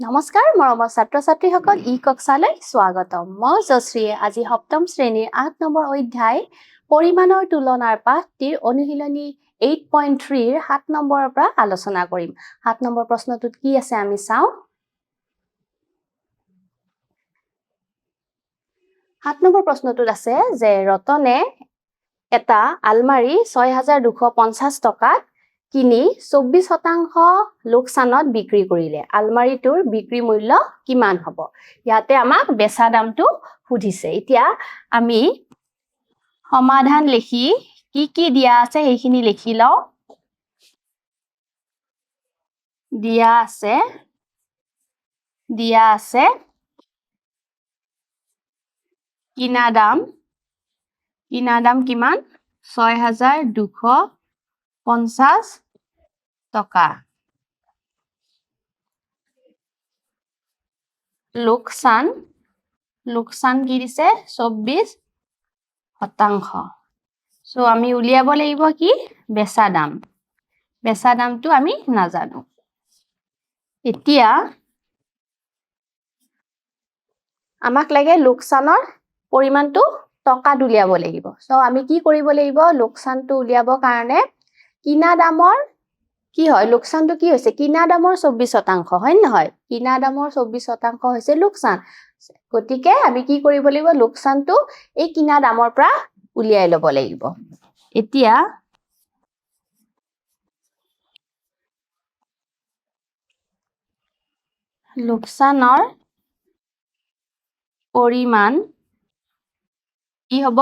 নমস্কাৰ মৰমৰ ছাত্ৰ-ছাত্ৰীসকল কক্ষালৈ স্বাগতম মই জশ্ৰী আজি সপ্তম শ্ৰেণীৰ ৮ নম্বৰ অধ্যায় পৰিমাণৰ তুলনাৰ পাঠটিৰ অনুশীলনী 8.3 ৰ ৭ নম্বৰৰ পৰা আলোচনা কৰিম ৭ নম্বৰ প্ৰশ্নটোত কি আছে আমি চাওঁ ৭ নম্বৰ প্ৰশ্নটোত আছে যে ৰতনে এটা আলমাৰী ৬২৫০ টকাত কিনি ২৪% লোকচানত বিক্ৰী কৰিলে আলমাৰীটোৰ বিক্ৰী মূল্য কিমান হ'ব ইয়াতে আমাক বেচা দামটো সুধিছে এতিয়া আমি সমাধান লিখি কি দিয়া আছে সেইখিনি লিখি লও দিয়া আছে কিনা দাম কিমান ৬২৫০ টকা লোকসান কি দিছে ২৪% সো আমি উলিয়াব লাগিব কি বেচা দামটো আমি নাজানো এতিয়া আমাক লাগে লোকসানৰ পৰিমাণটো টকাত উলিয়াব লাগিব সো আমি কি কৰিব লাগিব লোকসানটো উলিয়াবৰ কাৰণে কিনা দামৰ কি হয় লোকসানটো কি হৈছে কিনা দামৰ ২৪% হয় নহয় কিনা দামৰ ২৪% হৈছে লোকসান গতিকে আমি কি কৰিব লাগিব লোকসানটো এই কিনা দামৰ পৰা উলিয়াই ল'ব লাগিব এতিয়া লোকসানৰ পৰিমাণ কি হ'ব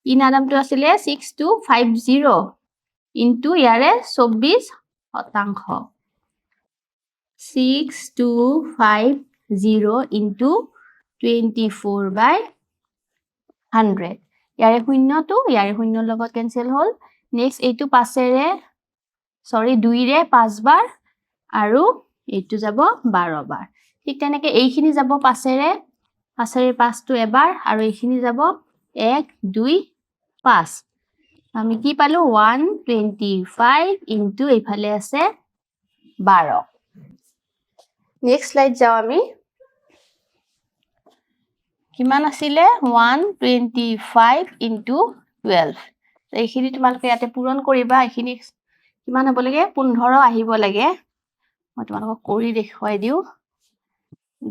কিনা দামটো আছিলে 6250 ইনটু ইয়াৰে 24% 6250 ইনটু 24/100 ইয়াৰে শূন্যৰ লগত কেনসেল হ'ল নেক্সট এইটো 2ৰে 5 বাৰ আৰু এইটো যাব 12 বাৰ ঠিক তেনেকে এইখিনি যাব 5ৰে 5টো এবাৰ আৰু এইখিনি যাব 1 2 5 আমি কি পালো 125 ইনটু এইফালে আছে 12 নেক্সট স্লাইড যাও আমি কিমান আছিলে 125 ইনটু 12 এইখিনি তোমালোকে ইয়াতে পূৰণ কৰিবা এইখিনি কিমান হ'ব লাগে 15 আহিব লাগে মই তোমালোকক কৰি দেখুৱাই দিও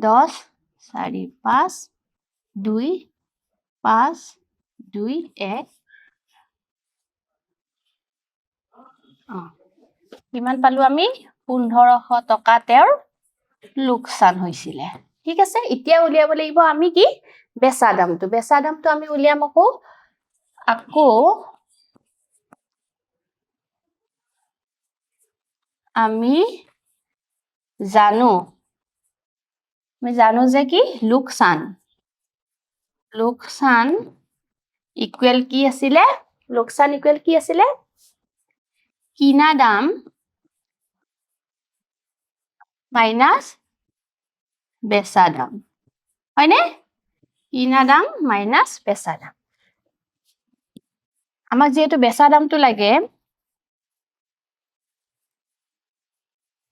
10 4 5 2 5 2 1 কিমান পালো আমি 1500 টকা তেওঁৰ লোকসান হৈছিলে ঠিক আছে এতিয়া উলিয়াব লাগিব আমি কি বেচা দামটো আমি উলিয়াম আকৌ আমি জানো যে কি লোকসান ইকুৱেল কি আছিলে কিনা দাম মাইনাস বেচা দাম হয়নে কিনা দাম মাইনাস বেচা দাম আমাক যেহেতু বেচা দামটো লাগে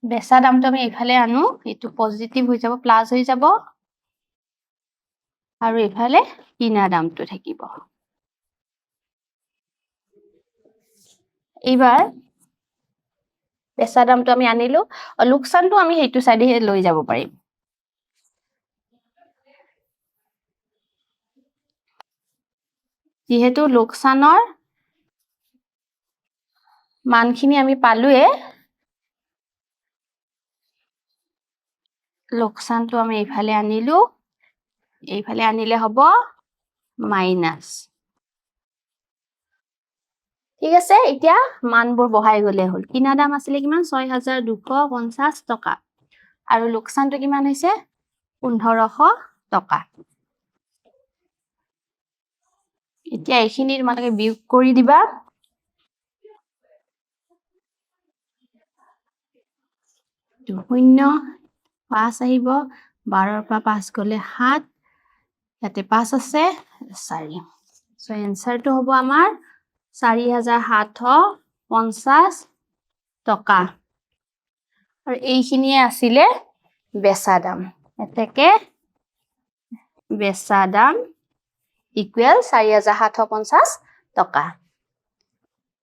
বেচা দামটো আমি এইফালে আনো এটো পজিটিভ হৈ যাব প্লাস হৈ যাব আৰু এইফালে কিনা দামটো থাকিব এইবাৰ বেচা দামটো আমি আনিলো লোকসানটো আমি হেতু সাইডে লৈ যাব পাৰিম যেহেতু লোকসানৰ মানখিনি আমি পালোয়ে লোকসানটো আমি এইফালে আনিলে হ'ব মাইনাস ঠিক আছে এতিয়া মানবোৰ বহাই গলে হল কিনা দাম আছিল কিমান ৬২৫০ টকা আৰু লোকসানটো কিমান হৈছে 1500 টকা এতিয়া এইখিনি তোমালোকে বিয়োগ কৰি দিবা 0 5 আহিব 12ৰ পৰা 5 গলে 7 ইয়াতে 5 আছে 4 সো এনসাৰটো হ'ব আমাৰ 4750 টকা আৰু এইখিনিয়ে আছিলে বেচা দাম এতেকে বেচা দাম ইকুৱেল 4,750 টকা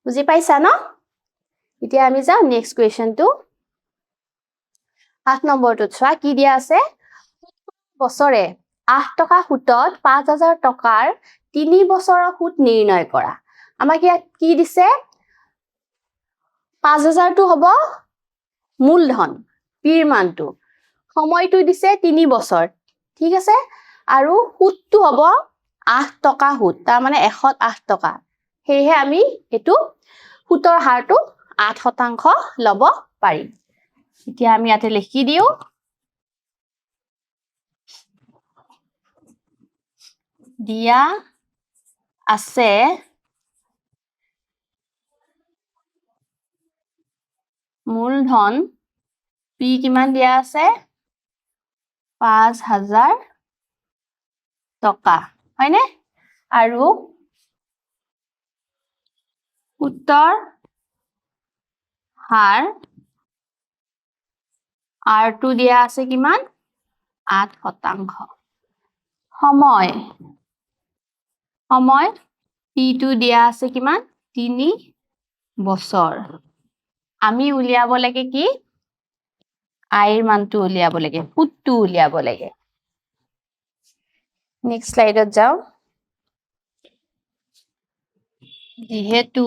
বুজি পাইছা ন এতিয়া আমি যাও নেক্সট কুৱেশ্যনটো 8 নম্বৰটোত চোৱা কি দিয়া আছে বছৰে 8 টকা সুতত 5,000 টকাৰ 3 বছৰৰ সুত নিৰ্ণয় কৰা আমাক ইয়াত কি দিছে 5,000 টো হ'ব মূলধন পিৰ মানটো সময়টো দিছে 3 বছৰ ঠিক আছে আৰু সুতটো হ'ব 8 টকা সুত তাৰ মানে 108 টকা হেহে আমি এটো সুতৰ হাৰটো 8% লব পাৰিম এতিয়া আমি ইয়াতে লিখি দিও দিয়া আছে মূলধন পি কিমান দিয়া আছে 5,000 টকা হয়নে আৰু সুতৰ হাৰ R2 দিয়া আছে কিমান 8% সময় T2 দিয়া আছে কিমান 3 বছৰ আমি উলিয়াব লাগে কি আইৰ মানটো উলিয়াব লাগে সুতটো উলিয়াব লাগে নেক্সট স্লাইডত যাও যেহেতু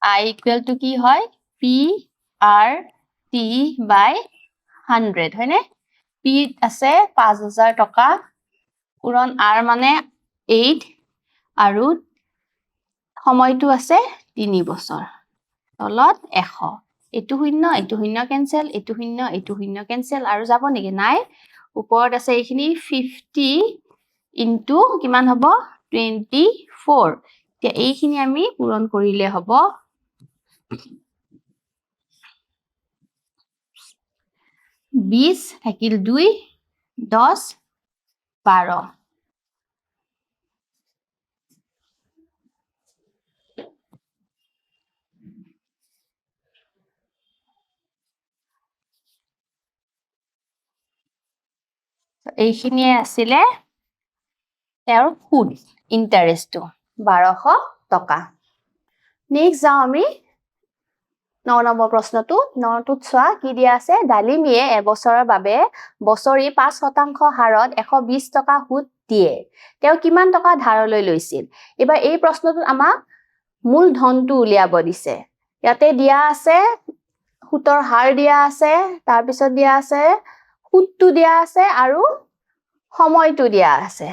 I equal to কি হয় P R T by 100 হয়নে P আছে 5,000 টকা পূৰণ R মানে 8 আৰু সময়টো আছে 3 বছৰ তলত 100 এটো শূন্য কেনসেল এটো শূন্য কেনসেল আৰু যাব নেকি নাই ওপৰত আছে এইখিনি 50 ইনটু কিমান হ'ব 24 এতিয়া এইখিনি আমি পূৰণ কৰিলে হ'ব 20 থাকিল 2 10 12 এইখিনিয়ে আছিলে তেওঁৰ সুদ ইন্টাৰেষ্টটো 1200 টকা নেক্সট যাও আমি 9 নম্বৰ প্ৰশ্নটো 9টোত চোৱা কি দিয়া আছে ডালিমিয়ে এবছৰৰ বাবে বছৰি 5% হাৰত 120 টকা সুদ দিয়ে তেওঁ কিমান টকা ধাৰলৈ লৈছিল এবাৰ এই প্ৰশ্নটোত আমাক মূলধনটো উলিয়াব দিছে ইয়াতে দিয়া আছে সুতৰ হাৰ দিয়া আছে তাৰ পিছত দিয়া আছে সুতটো দিয়া আছে আৰু সময়টো দিয়া আছে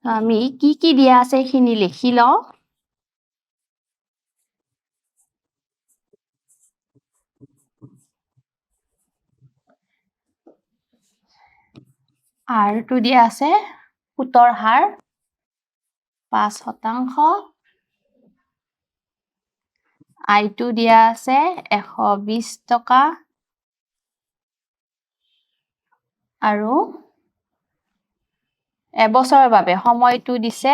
আমি কি দিয়া আছে খিনি লিখি লও R2 দিয়া আছে সুতৰ হাৰ 5% I2 দিয়া আছে 120 টকা আৰু এবছৰৰ বাবে সময়টো দিছে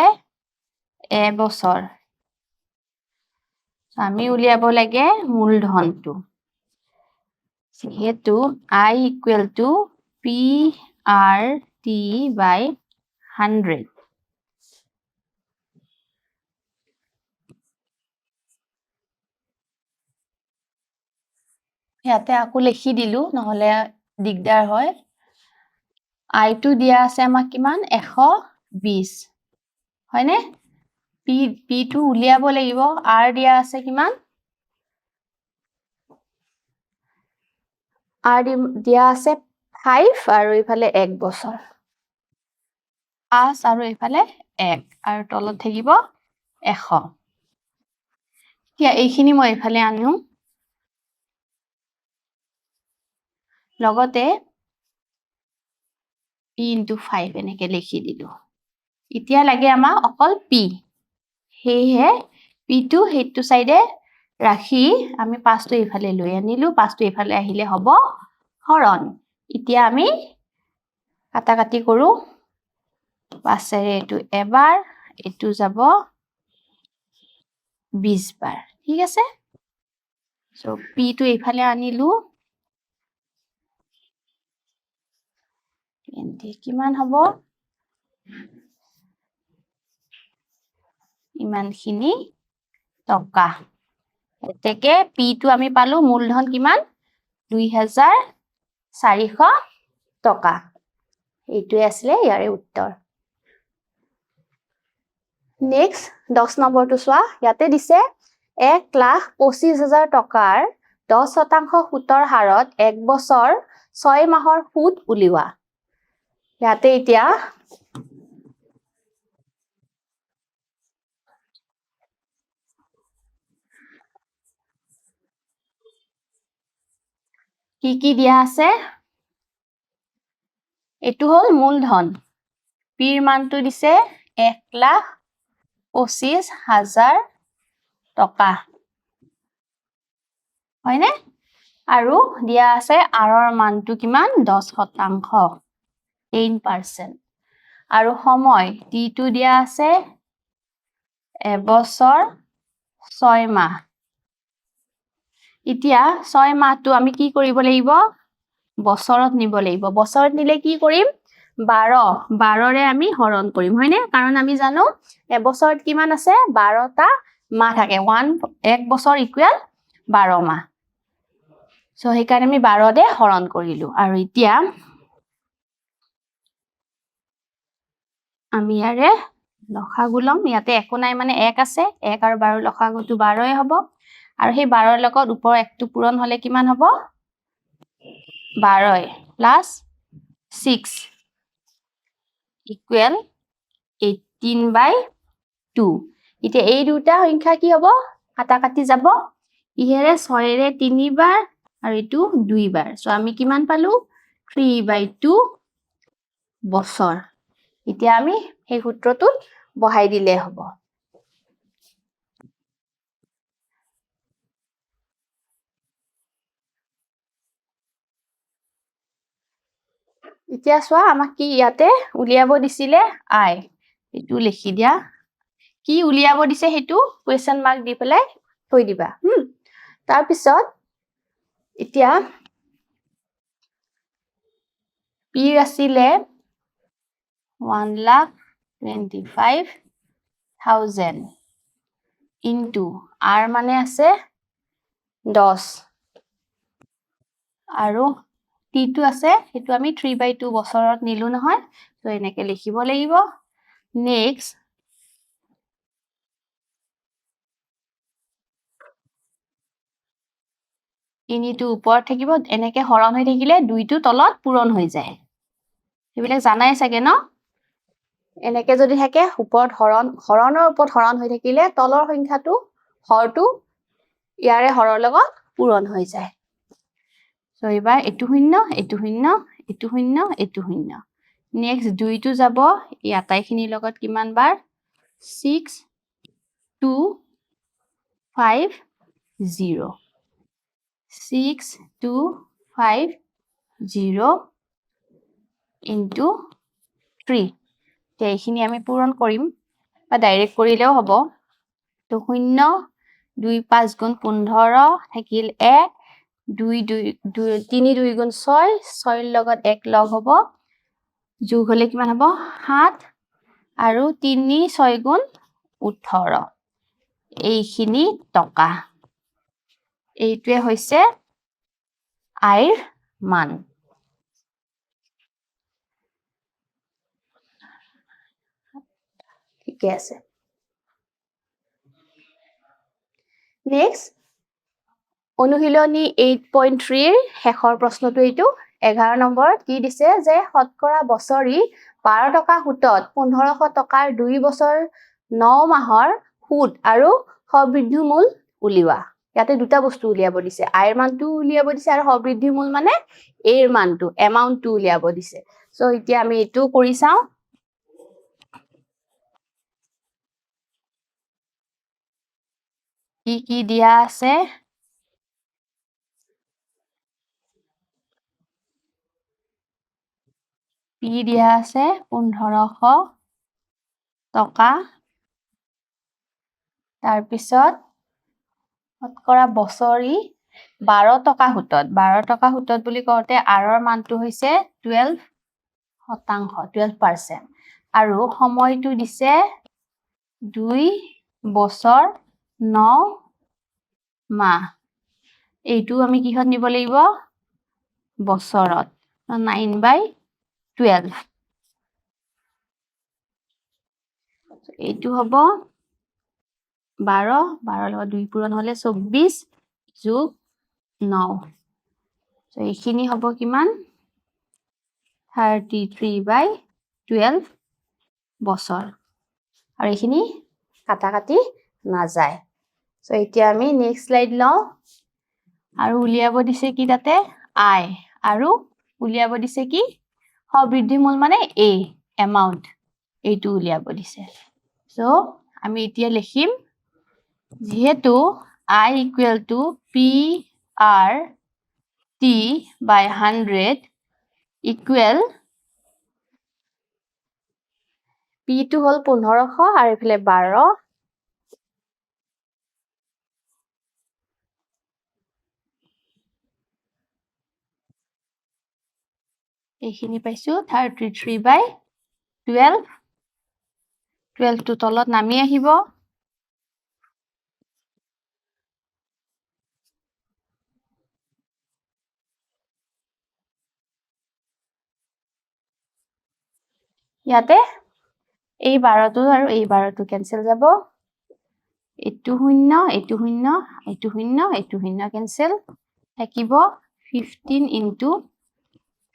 এবছৰ আমি উলিয়াব লাগে মূলধনটো যেহেতু I equal to P R T by 100 ইয়াতে আকৌ লিখি দিলো নহলে দিগদাৰ হয় I2 দিয়া আছে আমাক কিমান 120 হয়নে P2 উলিয়াব লাগিব R দিয়া আছে কিমান R দিয়া আছে 5 আৰু ইফালে 1 বছৰ 5 আৰু ইফালে 1 আৰু তলত থাকিব 100 এতিয়া এইখিনি মই ইফালে আনো লগতে P into 5 এনেকে লিখি দিলো এতিয়া লাগে আমাক অকল P হেহে P2 হেতু সাইডে ৰাখি আমি 5 টো ইফালে লৈ আনিলো 5 টো ইফালে আহিলে হ'ব হৰণ এতিয়া আমি কাটাকাটি কৰো 5 ৰে এটো এবাৰ এটো যাব 20 বাৰ ঠিক আছে সো P টো ইফালে আনিলো 20 কিমান হ'ব ইমানখিনি টকা এতেকে পি টো আমি পালো মূলধন কিমান 2400 টকা এইটোৱে আছিলে ইয়াৰে উত্তৰ নেক্সট 10 নম্বৰটো চোৱা ইয়াতে দিছে 1,25,000 টকাৰ 10% সুতৰ হাৰত 1 বছৰ 6 মাহৰ সুদ উলিওৱা ইয়াতে এতিয়া কি দিয়া আছে এটো হল মূলধন পিৰ মানটো দিছে 1,25,000 টকা হয়নে আৰু দিয়া আছে আৰৰ মানটো কিমান 10% 10% আৰু সময় টি টো দিয়া আছে এবছৰ 6 মাহ এতিয়া 6 মাহটো আমি কি কৰিব লাগিব বছৰত নিব লাগিব বছৰত নিলে কি কৰিম 12ৰে আমি হৰণ কৰিম হয়নে কাৰণ আমি জানো এবছৰত কিমান আছে 12টা মাহ থাকে 1 বছৰ ইকুৱেল 12 মাহ সো সেইকাৰণে আমি 12 হৰণ কৰিলো আৰু এতিয়া আমি ইয়াৰে লসাগু লম ইয়াতে একো নাই মানে 1 আছে 1 আৰু 12 লসাগুটো 12 হ'ব আৰু সেই 12ৰ লগত ওপৰ একটো পূৰণ হলে কিমান হ'ব 12 প্লাস 6 ইকুৱেল 18/2 এতিয়া এই দুটা সংখ্যা কি হ'ব কাটা কাটি যাব ইহেৰে 6ৰে 3 বাৰ আৰু এটো 2 বাৰ সো আমি কিমান পালো 3/2 বছৰ এতিয়া আমি এই সূত্ৰটোত বহাই দিলে হ'ব এতিয়া চোৱা আমাক কি ইয়াতে উলিয়াব দিছিলে আই এটো লিখি দিয়া কি উলিয়াব দিছে হেতু কোৱেশ্চন মাৰ্ক দি পেলাই থৈ দিবা তাৰ পিছত এতিয়া পি আছিলে 1,25,000 ইনটু আৰ মানে আছে 10 আৰু টি টো আছে হেতু আমি 3/2 বছৰত নিলু নহয় তো এনেকে লিখিব লাগিব নেক্সট ইনিটো ওপৰত থাকিব এনেকে হৰণ হৈ থাকিলে দুইটো তলত পূৰণ হৈ যায় এইবিলাক জানাই চাগে ন এনেকে যদি থাকে ওপৰত হৰণৰ ওপৰত হৰণ হৈ থাকিলে তলৰ সংখ্যাটো হৰটো ইয়াৰে হৰৰ লগত পূৰণ হৈ যায় সো এবাৰ এটো শূন্য এটো শূন্য এটো শূন্য এটো শূন্য নেক্সট দুইটো যাব এই আটাইখিনিৰ লগত কিমান বাৰ 6 2 5 0 6 2 5 0 into 3 এইখিনি আমি পূৰণ কৰিম বা ডাইৰেক্ট কৰিলেও হ'ব তো 0 2 5 গুণ 15 থাকিল 1 2 3 2 গুণ 6 6 লগত 1 লগ হ'ব যোগ হলে কিমান হ'ব 7 আৰু 3 6 গুণ 18 এইখিনি টকা এইটোৱে হৈছে আইৰ মান ঠিকে আছে নেক্সট অনুশীলনী 8.3 ৰ শেষৰ প্ৰশ্নটো এইটো 11 নম্বৰত কি দিছে যে শতকৰা বছৰি 12 টকা সুতত 1500 টকাৰ 2 বছৰ 9 মাহৰ সুদ আৰু সবৃদ্ধি মূল উলিওৱা ইয়াতে দুটা বস্তু উলিয়াব দিছে আইৰ মানটো উলিয়াব দিছে আৰু সবৃদ্ধি মূল মানে এৰ মানটো এমাউন্টটো উলিয়াব দিছে সো এতিয়া আমি এটো কৰি চাও কি দিয়া আছে পি দিয়া আছে 1500 টকা তাৰ পিছত শতকৰা বছৰি 12 টকা সুতত বুলি কওঁতে আৰৰ মানটো হৈছে 12 শতাংশ 12%, আৰু সময়টো দিছে 2 বছৰ 9 মাহ, এইটো আমি কিহত নিব লাগিব বছৰত, 9/12, এইটো হ'ব 12, 12 লগত 2 পূৰণ হলে 24 যোগ 9, so এইখিনি হ'ব কিমান 33/12 বছৰ, আৰু এইখিনি কাটা কাটি নাযায়। so এতিয়া আমি নেক্সট স্লাইড লওঁ, আৰু উলিয়াব দিছে কি তাতে আই, আৰু উলিয়াব দিছে কি সবৃদ্ধিমূল মানে a এমাউন্ট, এইটো উলিয়াব দিছে। so আমি এতিয়া লিখিম যেহেতু I equal to PRT/100 equal P টো হল 1500 আৰু ইফালে 12, এইখিনি পাইছো 33/12, 12 টো তলত নামি আহিব, ইয়াতে এই 12টো আৰু এই 12টো কেনসেল যাব, এইটো 0, এইটো 0, এইটো 0, এইটো 0 কেনসেল, থাকিব 15 into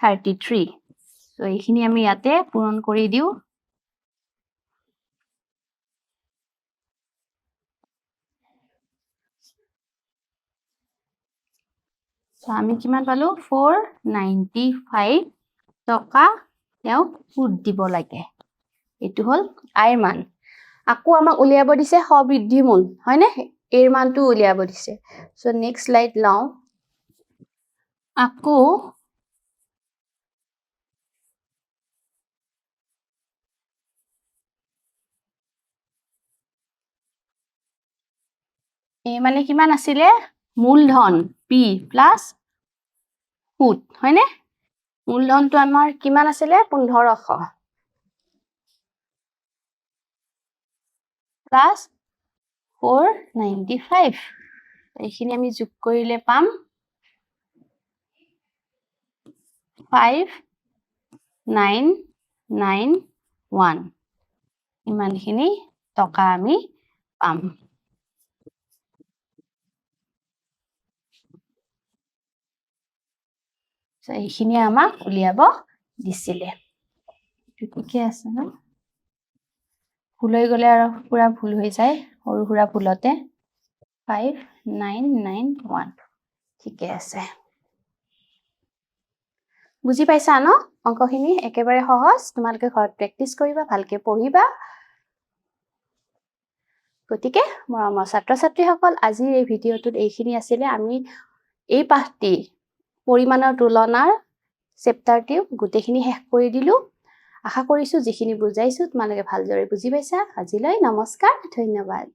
33, so এইখিনি আমি ইয়াতে পূৰণ কৰি দিও, so আমি কিমান পালো 495 টকা তেওঁ সুদ দিব লাগে, এইটো হল আইৰ মান। আকৌ আমাক উলিয়াব দিছে সবৃদ্ধিমূল, হয় নে, এৰ মানটো উলিয়াব দিছে। so নেক্সট স্লাইড লওঁ, আকৌ এই মানে কিমান আছিলে মূলধন P প্লাস সুদ, হয় নে, মূলধনটো আমাৰ কিমান আছিলে 1500 প্লাস 495, এইখিনি আমি যোগ কৰিলে পাম 5991, ইমানখিনি টকা আমি পাম। so এইখিনি আমাক উলিয়াব দিছিলে, ঠিকে আছে ন, ভুল হৈ গলে আৰু পুৰা ভুল হৈ যায় সৰু সুৰা ভুলতে, 5991, ঠিকে আছে, বুজি পাইছা ন অঙ্কখিনি, একেবাৰে সহজ, তোমালোকে ঘৰত প্ৰেক্টিস কৰিবা, ভালকে পঢ়িবা। গতিকে মৰমৰ ছাত্ৰ ছাত্ৰীসকল, আজিৰ এই ভিডিঅটোত এইখিনি আছিলে, আমি এই পাঠটি পৰিমাণৰ তুলনাৰ চেপ্টাৰটি গোটেইখিনি শেষ কৰি দিলো। আশা কৰিছো যিখিনি বুজাইছো তোমালোকে ভালদৰে বুজি পাইছা। আজিলৈ নমস্কাৰ, ধন্যবাদ।